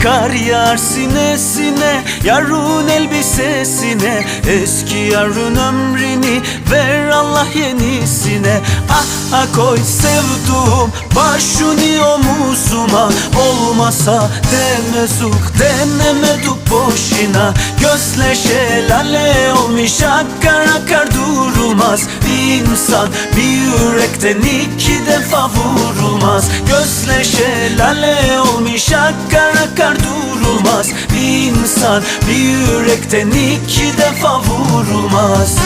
Kar yağar sinesine, yarın elbisesine. Eski yarın ömrünü ver Allah yenisine. Ah ah koy sevduğum başını omuzuma. Olmasa demezuk denemeduk boşuna. Gözle şelale olmuş akar akar durulmaz. İnsan bir yürekten iki defa vurulmaz. Gözle şelale olmuş akar akar durulmaz. İnsan bir yürekten iki defa vurulmaz.